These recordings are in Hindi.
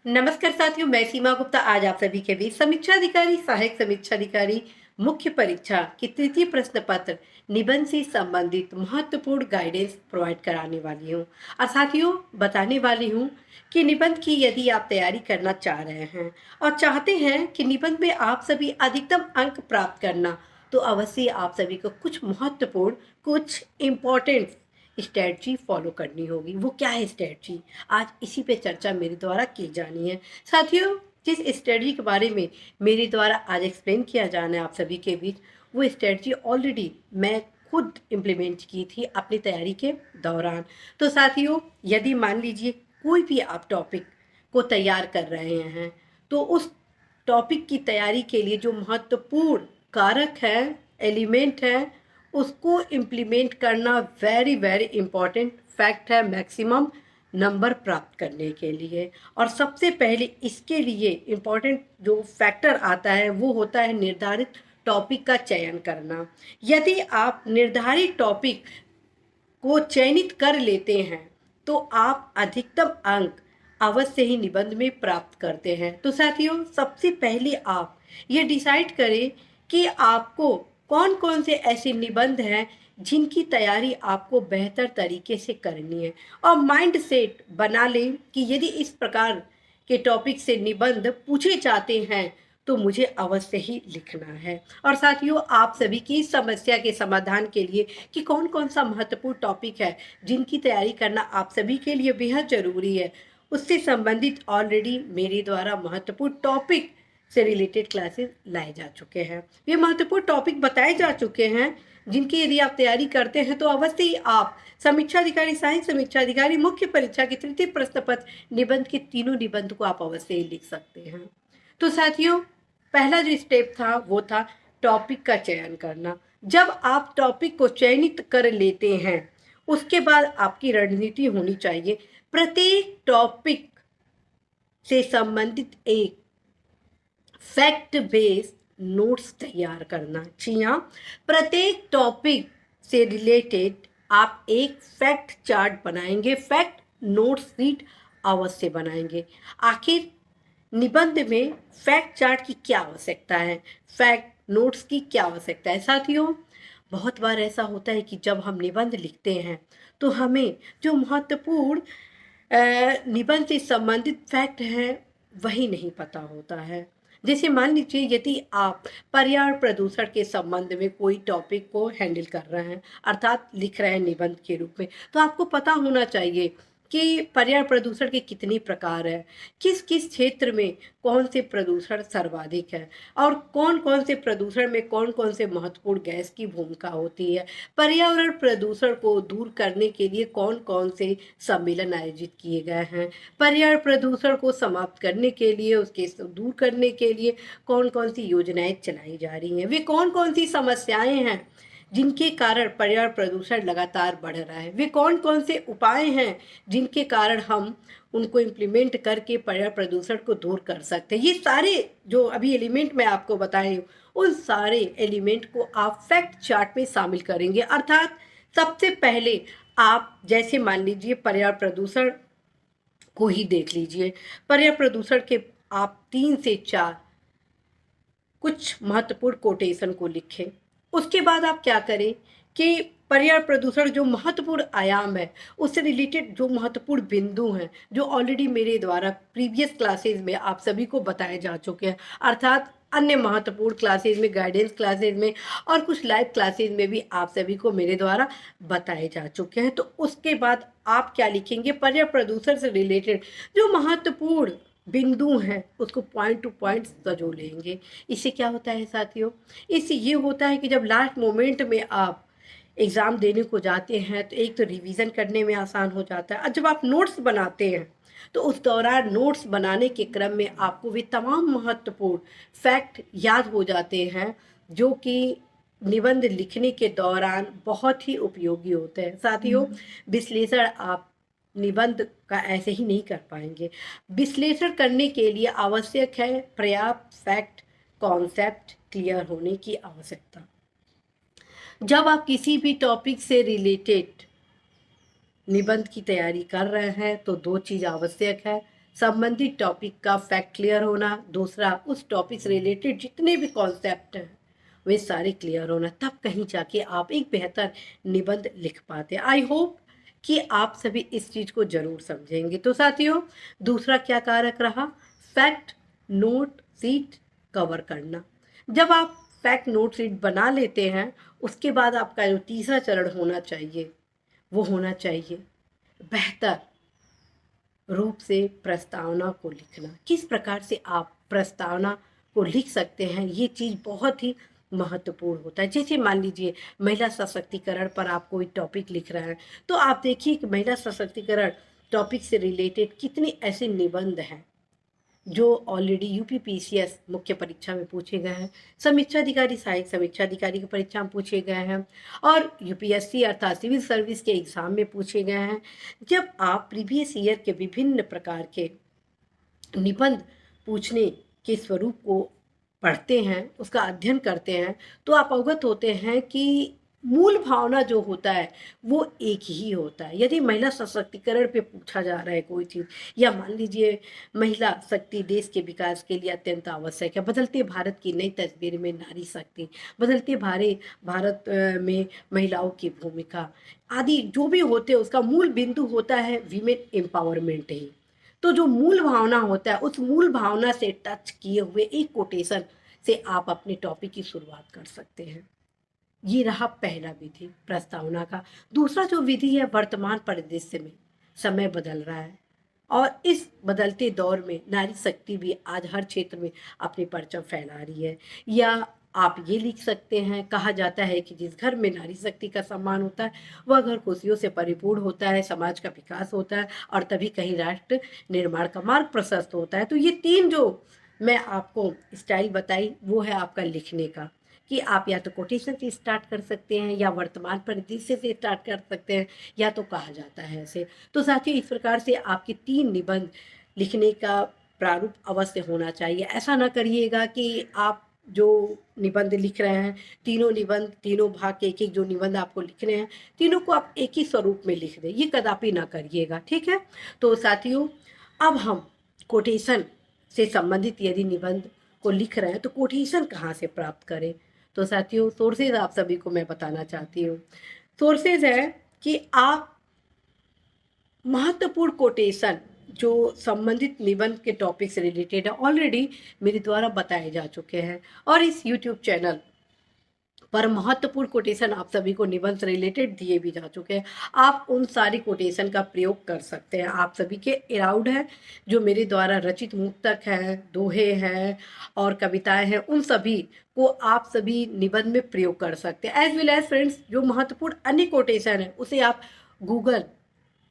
नमस्कार साथियों, मैं सीमा गुप्ता आज आप सभी के बीच समीक्षा अधिकारी, सहायक समीक्षा अधिकारी, मुख्य परीक्षा की तृतीय प्रश्न पत्र निबंध से संबंधित महत्वपूर्ण गाइडेंस प्रोवाइड कराने वाली हूँ। और साथियों, बताने वाली हूँ कि निबंध की यदि आप तैयारी करना चाह रहे हैं और चाहते हैं कि निबंध में आप सभी अधिकतम अंक प्राप्त करना, तो अवश्य आप सभी को कुछ महत्वपूर्ण, कुछ इम्पोर्टेंट स्ट्रेटजी फॉलो करनी होगी। वो क्या है स्ट्रेटजी, आज इसी पे चर्चा मेरे द्वारा की जानी है। साथियों, जिस स्ट्रेटजी के बारे में मेरे द्वारा आज एक्सप्लेन किया जाना है आप सभी के बीच, वो स्ट्रेटजी ऑलरेडी मैं खुद इम्प्लीमेंट की थी अपनी तैयारी के दौरान। तो साथियों, यदि मान लीजिए कोई भी आप टॉपिक को तैयार कर रहे हैं, तो उस टॉपिक की तैयारी के लिए जो महत्वपूर्ण कारक है, एलिमेंट है, उसको इम्प्लीमेंट करना वेरी वेरी इम्पॉर्टेंट फैक्ट है मैक्सिमम नंबर प्राप्त करने के लिए। और सबसे पहले इसके लिए इम्पॉर्टेंट जो फैक्टर आता है वो होता है निर्धारित टॉपिक का चयन करना। यदि आप निर्धारित टॉपिक को चयनित कर लेते हैं तो आप अधिकतम अंक अवश्य ही निबंध में प्राप्त करते हैं। तो साथियों, सबसे पहले आप ये डिसाइड करें कि आपको कौन कौन से ऐसे निबंध हैं जिनकी तैयारी आपको बेहतर तरीके से करनी है, और माइंड सेट बना लें कि यदि इस प्रकार के टॉपिक से निबंध पूछे जाते हैं तो मुझे अवश्य ही लिखना है। और साथियों, आप सभी की समस्या के समाधान के लिए कि कौन कौन सा महत्वपूर्ण टॉपिक है जिनकी तैयारी करना आप सभी के लिए बेहद ज़रूरी है, उससे संबंधित ऑलरेडी मेरे द्वारा महत्वपूर्ण टॉपिक से रिलेटेड क्लासेस लाए जा चुके हैं। ये महत्वपूर्ण टॉपिक बताए जा चुके हैं जिनकी यदि आप तैयारी करते हैं तो अवश्य ही आप समीक्षा अधिकारी, सहायक समीक्षा अधिकारी, मुख्य परीक्षा के तृतीय प्रश्न पत्र निबंध के तीनों निबंध को आप अवश्य ही लिख सकते हैं। तो साथियों, पहला जो स्टेप था वो था टॉपिक का चयन करना। जब आप टॉपिक को चयनित कर लेते हैं, उसके बाद आपकी रणनीति होनी चाहिए प्रत्येक टॉपिक से संबंधित एक फैक्ट बेस्ड नोट्स तैयार करना। जी हाँ, प्रत्येक टॉपिक से रिलेटेड आप एक फैक्ट चार्ट बनाएंगे, फैक्ट नोट शीट अवश्य बनाएंगे। आखिर निबंध में फैक्ट चार्ट की क्या आवश्यकता है, फैक्ट नोट्स की क्या आवश्यकता है? साथियों, बहुत बार ऐसा होता है कि जब हम निबंध लिखते हैं तो हमें जो महत्वपूर्ण निबंध से संबंधित फैक्ट हैं वही नहीं पता होता है। जैसे मान लीजिए यदि आप पर्यावरण प्रदूषण के संबंध में कोई टॉपिक को हैंडल कर रहे हैं, अर्थात लिख रहे हैं निबंध के रूप में, तो आपको पता होना चाहिए कि पर्यावरण प्रदूषण के कितने प्रकार हैं, किस किस क्षेत्र में कौन से प्रदूषण सर्वाधिक है, और कौन कौन से प्रदूषण में कौन कौन से महत्वपूर्ण गैस की भूमिका होती है। पर्यावरण प्रदूषण को दूर करने के लिए कौन कौन से सम्मेलन आयोजित किए गए हैं, पर्यावरण प्रदूषण को समाप्त करने के लिए, उसके दूर करने के लिए कौन कौन सी योजनाएं चलाई जा रही हैं, वे कौन कौन सी समस्याएं हैं जिनके कारण पर्यावरण प्रदूषण लगातार बढ़ रहा है, वे कौन कौन से उपाय हैं जिनके कारण हम उनको इम्प्लीमेंट करके पर्यावरण प्रदूषण को दूर कर सकते हैं। ये सारे जो अभी एलिमेंट मैं आपको बताई हूँ, उन सारे एलिमेंट को आप फैक्ट चार्ट में शामिल करेंगे। अर्थात सबसे पहले आप जैसे मान लीजिए पर्यावरण प्रदूषण को ही देख लीजिए। पर्यावरण प्रदूषण के आप 3 से 4 कुछ महत्वपूर्ण कोटेशन को लिखें। उसके बाद आप क्या करें कि पर्यावरण प्रदूषण जो महत्वपूर्ण आयाम है, उससे रिलेटेड जो महत्वपूर्ण बिंदु हैं, जो ऑलरेडी मेरे द्वारा प्रीवियस क्लासेस में आप सभी को बताए जा चुके हैं, अर्थात अन्य महत्वपूर्ण क्लासेस में, गाइडेंस क्लासेस में और कुछ लाइव क्लासेस में भी आप सभी को मेरे द्वारा बताए जा चुके हैं। तो उसके बाद आप क्या लिखेंगे, पर्यावरण प्रदूषण से रिलेटेड जो महत्वपूर्ण बिंदु हैं उसको पॉइंट टू पॉइंट सजो लेंगे। इससे क्या होता है साथियों, इससे ये होता है कि जब लास्ट मोमेंट में आप एग्ज़ाम देने को जाते हैं तो एक तो रिवीजन करने में आसान हो जाता है, और जब आप नोट्स बनाते हैं तो उस दौरान नोट्स बनाने के क्रम में आपको वे तमाम महत्वपूर्ण फैक्ट याद हो जाते हैं जो कि निबंध लिखने के दौरान बहुत ही उपयोगी होते हैं। साथियों, विश्लेषण आप निबंध का ऐसे ही नहीं कर पाएंगे। विश्लेषण करने के लिए आवश्यक है पर्याप्त फैक्ट कॉन्सेप्ट क्लियर होने की आवश्यकता। जब आप किसी भी टॉपिक से रिलेटेड निबंध की तैयारी कर रहे हैं तो 2 चीज़ आवश्यक है। संबंधित टॉपिक का फैक्ट क्लियर होना, दूसरा उस टॉपिक से रिलेटेड जितने भी कॉन्सेप्ट हैं वे सारे क्लियर होना, तब कहीं जाके आप एक बेहतर निबंध लिख पाते हैं। आई होप कि आप सभी इस चीज़ को जरूर समझेंगे। तो साथियों, दूसरा क्या कारक रहा? फैक्ट नोट सीट कवर करना। जब आप फैक्ट नोट सीट बना लेते हैं, उसके बाद आपका जो तीसरा चरण होना चाहिए वो होना चाहिए बेहतर रूप से प्रस्तावना को लिखना। किस प्रकार से आप प्रस्तावना को लिख सकते हैं, ये चीज़ बहुत ही महत्वपूर्ण होता है। जैसे मान लीजिए महिला सशक्तिकरण पर आप कोई टॉपिक लिख रहे हैं, तो आप देखिए कि महिला सशक्तिकरण टॉपिक से रिलेटेड कितने ऐसे निबंध हैं जो ऑलरेडी यूपीपीसीएस मुख्य परीक्षा में पूछे गए हैं, समीक्षा अधिकारी सहायक समीक्षा अधिकारी की परीक्षा में पूछे गए हैं, और यूपीएससी अर्थात सिविल सर्विस के एग्जाम में पूछे गए हैं। जब आप प्रीवियस ईयर के विभिन्न प्रकार के निबंध पूछने के स्वरूप को पढ़ते हैं, उसका अध्ययन करते हैं, तो आप अवगत होते हैं कि मूल भावना जो होता है वो एक ही होता है। यदि महिला सशक्तिकरण पे पूछा जा रहा है कोई चीज़, या मान लीजिए महिला शक्ति देश के विकास के लिए अत्यंत आवश्यक है, बदलते भारत की नई तस्वीर में नारी शक्ति, बदलते भारत में महिलाओं की भूमिका आदि जो भी होते हैं, उसका मूल बिंदु होता है वीमेन एम्पावरमेंट ही। तो जो मूल भावना होता है, उस मूल भावना से टच किए हुए एक कोटेशन से आप अपने टॉपिक की शुरुआत कर सकते हैं। ये रहा पहला विधि प्रस्तावना का। दूसरा जो विधि है, वर्तमान परिदृश्य में समय बदल रहा है और इस बदलते दौर में नारी शक्ति भी आज हर क्षेत्र में अपनी परचम फैला रही है। या आप ये लिख सकते हैं, कहा जाता है कि जिस घर में नारी शक्ति का सम्मान होता है वह घर खुशियों से परिपूर्ण होता है, समाज का विकास होता है और तभी कहीं राष्ट्र निर्माण का मार्ग प्रशस्त होता है। तो ये तीन जो मैं आपको स्टाइल बताई वो है आपका लिखने का, कि आप या तो कोटेशन से स्टार्ट कर सकते हैं, या वर्तमान परिदृश्य से स्टार्ट कर सकते हैं, या तो कहा जाता है ऐसे। तो साथियों, इस प्रकार से आपके 3 निबंध लिखने का प्रारूप अवश्य होना चाहिए। ऐसा ना करिएगा कि आप जो निबंध लिख रहे हैं, तीनों निबंध, तीनों भाग के एक-एक जो निबंध आपको लिखने हैं, तीनों को आप एक ही स्वरूप में लिख दें। ये कदापि ना करिएगा, ठीक है? तो साथियों, अब हम कोटेशन से संबंधित यदि निबंध को लिख रहे हैं तो कोटेशन कहाँ से प्राप्त करें? तो साथियों, सोर्सेज आप सभी को मैं बताना चाहती हूँ। सोर्सेज है कि आप महत्वपूर्ण कोटेशन जो संबंधित निबंध के टॉपिक से रिलेटेड है, ऑलरेडी मेरे द्वारा बताए जा चुके हैं, और इस यूट्यूब चैनल पर महत्वपूर्ण कोटेशन आप सभी को निबंध से रिलेटेड दिए भी जा चुके हैं। आप उन सारी कोटेशन का प्रयोग कर सकते हैं। आप सभी के अराउंड है जो मेरे द्वारा रचित मुक्तक है, दोहे हैं और कविताएं हैं, उन सभी को आप सभी निबंध में प्रयोग कर सकते हैं। एज वेल एज फ्रेंड्स, जो महत्वपूर्ण अन्य कोटेशन है उसे आप गूगल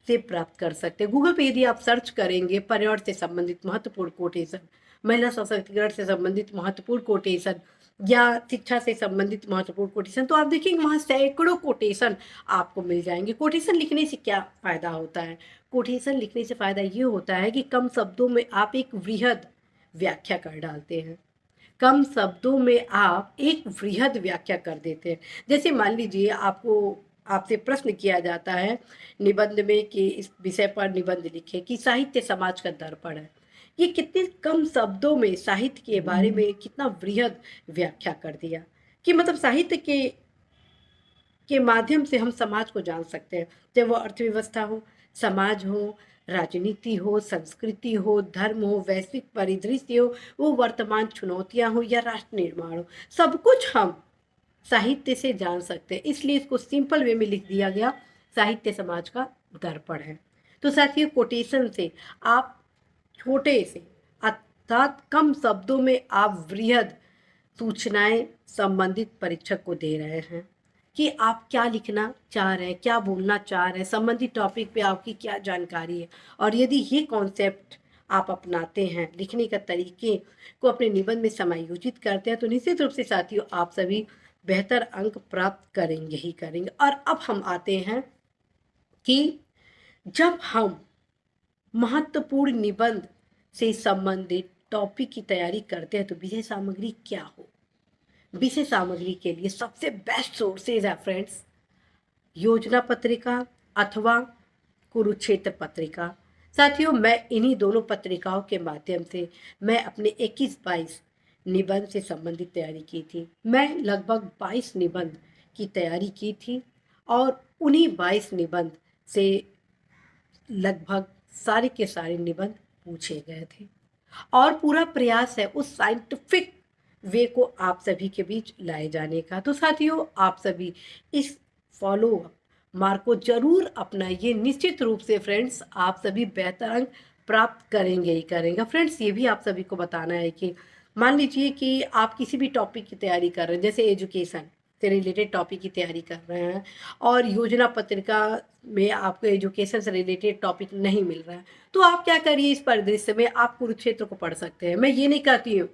से प्राप्त कर सकते हैं। गूगल पे यदि आप सर्च करेंगे पर्यावरण से संबंधित महत्वपूर्ण कोटेशन, महिला सशक्तिकरण से संबंधित महत्वपूर्ण कोटेशन, या शिक्षा से संबंधित महत्वपूर्ण कोटेशन, तो आप देखेंगे वहाँ सैकड़ों कोटेशन आपको मिल जाएंगे। कोटेशन लिखने से क्या फायदा होता है? कोटेशन लिखने से फायदा ये होता है कि कम शब्दों में आप एक वृहद व्याख्या कर डालते हैं। कम शब्दों में आप एक वृहद व्याख्या कर देते हैं। जैसे मान लीजिए आपसे प्रश्न किया जाता है निबंध में कि इस विषय पर निबंध लिखे कि साहित्य समाज का दर्पण है। ये कितने कम शब्दों में साहित्य के बारे में कितना वृहद व्याख्या कर दिया कि मतलब साहित्य के माध्यम से हम समाज को जान सकते हैं, चाहे वो अर्थव्यवस्था हो, समाज हो, राजनीति हो, संस्कृति हो, धर्म हो, वैश्विक परिदृश्य हो, वो वर्तमान चुनौतियां हो या राष्ट्र निर्माण हो, सब कुछ हम साहित्य से जान सकते हैं। इसलिए इसको सिंपल वे में लिख दिया गया, साहित्य समाज का दर्पण है। तो साथियों, कोटेशन से आप छोटे से अर्थात कम शब्दों में आप वृहद सूचनाएं संबंधित परीक्षक को दे रहे हैं कि आप क्या लिखना चाह रहे हैं, क्या बोलना चाह रहे हैं, संबंधित टॉपिक पे आपकी क्या जानकारी है। और यदि ये कॉन्सेप्ट आप अपनाते हैं, लिखने का तरीके को अपने निबंध में समायोजित करते हैं, तो निश्चित रूप से साथियों आप सभी बेहतर अंक प्राप्त करेंगे ही करेंगे। और अब हम आते हैं कि जब हम महत्वपूर्ण निबंध से संबंधित टॉपिक की तैयारी करते हैं तो विषय सामग्री क्या हो? विषय सामग्री के लिए सबसे बेस्ट सोर्सेज है फ्रेंड्स, योजना पत्रिका अथवा कुरुक्षेत्र पत्रिका। साथियों, मैं इन्हीं दोनों पत्रिकाओं के माध्यम से मैं अपने 21-22 निबंध से संबंधित तैयारी की थी। मैं लगभग 22 निबंध की तैयारी की थी और उन्हीं 22 निबंध से लगभग सारे के सारे निबंध पूछे गए थे और पूरा प्रयास है उस साइंटिफिक वे को आप सभी के बीच लाए जाने का। तो साथियों, आप सभी इस फॉलो मार्क को जरूर अपनाइए। निश्चित रूप से फ्रेंड्स, आप सभी बेहतर अंक प्राप्त करेंगे ही करेंगे। फ्रेंड्स, ये भी आप सभी को बताना है कि मान लीजिए कि आप किसी भी टॉपिक की तैयारी कर रहे हैं, जैसे एजुकेशन से रिलेटेड टॉपिक की तैयारी कर रहे हैं और योजना पत्रिका में आपको एजुकेशन से रिलेटेड टॉपिक नहीं मिल रहा है, तो आप क्या करिए, इस परिदृश्य में आप कुरुक्षेत्र को पढ़ सकते हैं। मैं ये नहीं कहती हूँ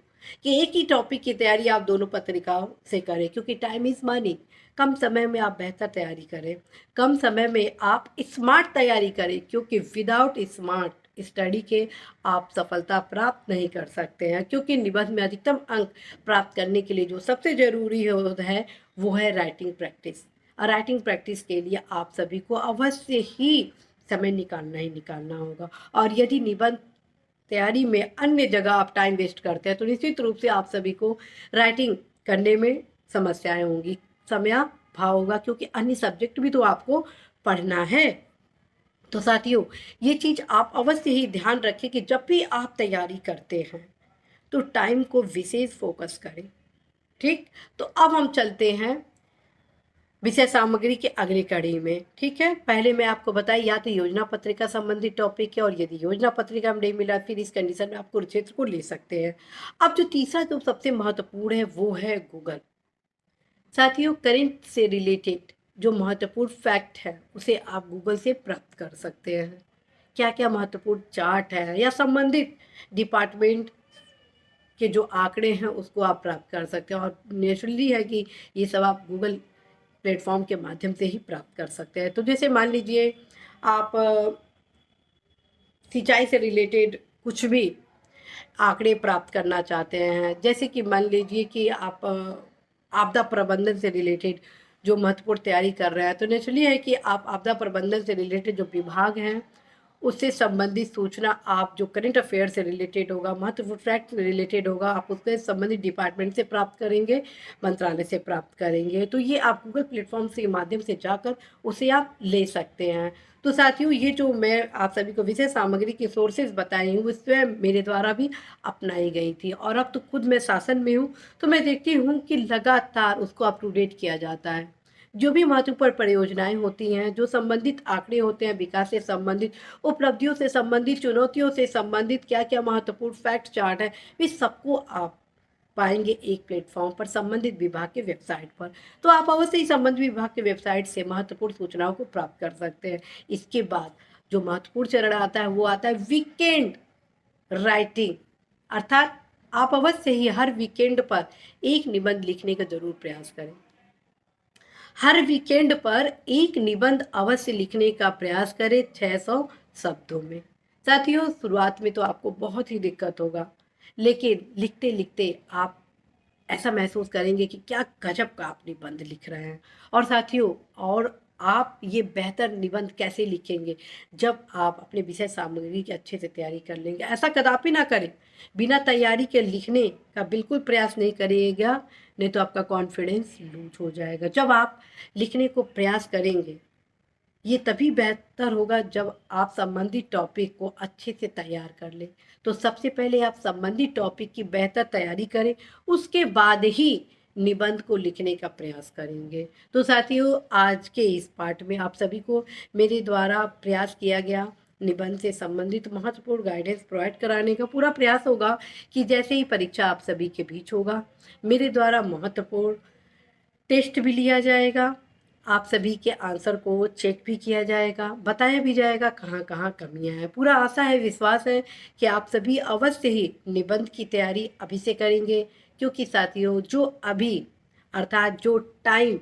कि एक ही टॉपिक की तैयारी आप दोनों पत्रिकाओं से करें, क्योंकि टाइम इज मनी। कम समय में आप बेहतर तैयारी करें, कम समय में आप स्मार्ट तैयारी करें, क्योंकि विदाउट स्मार्ट स्टडी के आप सफलता प्राप्त नहीं कर सकते हैं। क्योंकि निबंध में अधिकतम अंक प्राप्त करने के लिए जो सबसे जरूरी है वो है राइटिंग प्रैक्टिस। और राइटिंग प्रैक्टिस के लिए आप सभी को अवश्य ही समय निकालना ही निकालना होगा। और यदि निबंध तैयारी में अन्य जगह आप टाइम वेस्ट करते हैं तो निश्चित रूप से आप सभी को राइटिंग करने में समस्याएं होंगी, समय भाव होगा, क्योंकि अन्य सब्जेक्ट भी तो आपको पढ़ना है। तो साथियों, ये चीज़ आप अवश्य ही ध्यान रखें कि जब भी आप तैयारी करते हैं तो टाइम को विशेष फोकस करें। ठीक, तो अब हम चलते हैं विषय सामग्री के अगली कड़ी में। ठीक है, पहले मैं आपको बताई या तो योजना पत्रिका संबंधित टॉपिक है, और यदि योजना पत्रिका में नहीं मिला फिर इस कंडीशन में आप कुरुक्षेत्र को ले सकते हैं। अब जो तीसरा जो सबसे महत्वपूर्ण है वो है गूगल। साथियों, करंट से रिलेटेड जो महत्वपूर्ण फैक्ट है उसे आप गूगल से प्राप्त कर सकते हैं। क्या क्या महत्वपूर्ण चार्ट है या संबंधित डिपार्टमेंट के जो आंकड़े हैं उसको आप प्राप्त कर सकते हैं। और नेचुरली है कि ये सब आप गूगल प्लेटफॉर्म के माध्यम से ही प्राप्त कर सकते हैं। तो जैसे मान लीजिए आप सिंचाई से रिलेटेड कुछ भी आंकड़े प्राप्त करना चाहते हैं, जैसे कि मान लीजिए कि आप आपदा प्रबंधन से रिलेटेड जो महत्वपूर्ण तैयारी कर रहे हैं, तो नेचुरली है कि आप आपदा प्रबंधन से रिलेटेड जो विभाग हैं उससे संबंधित सूचना आप जो करंट अफेयर से रिलेटेड होगा, महत्वपूर्ण फैक्ट से रिलेटेड होगा, आप उसके संबंधित डिपार्टमेंट से प्राप्त करेंगे, मंत्रालय से प्राप्त करेंगे। तो ये आप गूगल प्लेटफॉर्म के माध्यम से जाकर उसे आप ले सकते हैं। तो साथियों, ये जो मैं आप सभी को विषय सामग्री की सोर्सेज बताई हूँ उससे मेरे द्वारा भी अपनाई गई थी, और अब तो खुद मैं शासन में हूँ तो मैं देखती हूँ कि लगातार उसको अप टू डेट किया जाता है। जो भी महत्वपूर्ण परियोजनाएं होती हैं, जो संबंधित आंकड़े होते हैं, विकास से संबंधित, उपलब्धियों से संबंधित, चुनौतियों से संबंधित क्या क्या महत्वपूर्ण फैक्ट चार्ट है, इस सबको आप पाएंगे एक प्लेटफॉर्म पर संबंधित विभाग के वेबसाइट पर। तो आप अवश्य ही संबंधित विभाग के वेबसाइट से महत्वपूर्ण सूचनाओं को प्राप्त कर सकते हैं। इसके बाद जो महत्वपूर्ण चरण आता है वो आता है वीकेंड राइटिंग, अर्थात आप अवश्य ही हर वीकेंड पर एक निबंध लिखने का जरूर प्रयास करें। हर वीकेंड पर एक निबंध अवश्य लिखने का प्रयास करें 600 शब्दों में। साथियों, शुरुआत में तो आपको बहुत ही दिक्कत होगा, लेकिन लिखते लिखते आप ऐसा महसूस करेंगे कि क्या गजब का आप निबंध लिख रहे हैं। और साथियों, और आप ये बेहतर निबंध कैसे लिखेंगे, जब आप अपने विषय सामग्री की अच्छे से तैयारी कर लेंगे। ऐसा कदापि ना करें, बिना तैयारी के लिखने का बिल्कुल प्रयास नहीं करिएगा, नहीं तो आपका कॉन्फिडेंस लूज हो जाएगा। जब आप लिखने को प्रयास करेंगे, ये तभी बेहतर होगा जब आप संबंधित टॉपिक को अच्छे से तैयार कर लें। तो सबसे पहले आप संबंधित टॉपिक की बेहतर तैयारी करें, उसके बाद ही निबंध को लिखने का प्रयास करेंगे। तो साथियों, आज के इस पार्ट में आप सभी को मेरे द्वारा प्रयास किया गया निबंध से संबंधित महत्वपूर्ण गाइडेंस प्रोवाइड कराने का पूरा प्रयास होगा कि जैसे ही परीक्षा आप सभी के बीच होगा, मेरे द्वारा महत्वपूर्ण टेस्ट भी लिया जाएगा, आप सभी के आंसर को चेक भी किया जाएगा, बताया भी जाएगा कहाँ कहाँ कमियां हैं। पूरा आशा है, विश्वास है कि आप सभी अवश्य ही निबंध की तैयारी अभी से करेंगे, क्योंकि साथियों, जो अभी अर्थात जो टाइम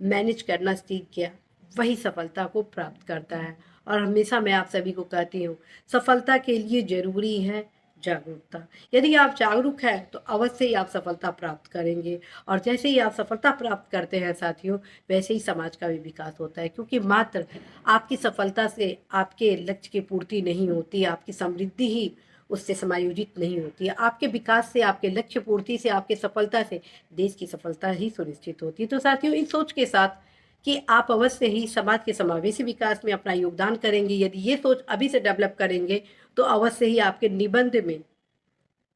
मैनेज करना सीख गया वही सफलता को प्राप्त करता है। और हमेशा मैं आप सभी को कहती हूँ, सफलता के लिए जरूरी है जागरूकता। यदि आप जागरूक हैं तो अवश्य ही आप सफलता प्राप्त करेंगे, और जैसे ही आप सफलता प्राप्त करते हैं साथियों, वैसे ही समाज का भी विकास होता है, क्योंकि मात्र आपकी सफलता से आपके लक्ष्य की पूर्ति नहीं होती, आपकी समृद्धि ही उससे समायोजित नहीं होती है। आपके विकास से, आपके लक्ष्य पूर्ति से, आपके सफलता से देश की सफलता ही सुनिश्चित होती है। तो साथियों, इस सोच के साथ कि आप अवश्य ही समाज के समावेशी विकास में अपना योगदान करेंगे, यदि ये सोच अभी से डेवलप करेंगे, तो अवश्य ही आपके निबंध में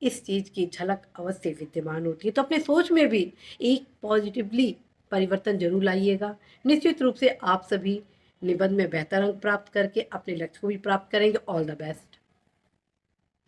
इस चीज़ की झलक अवश्य विद्यमान होती है। तो अपने सोच में भी एक पॉजिटिवली परिवर्तन ज़रूर लाइएगा। निश्चित रूप से आप सभी निबंध में बेहतर अंक प्राप्त करके अपने लक्ष्य को भी प्राप्त करेंगे। All the best.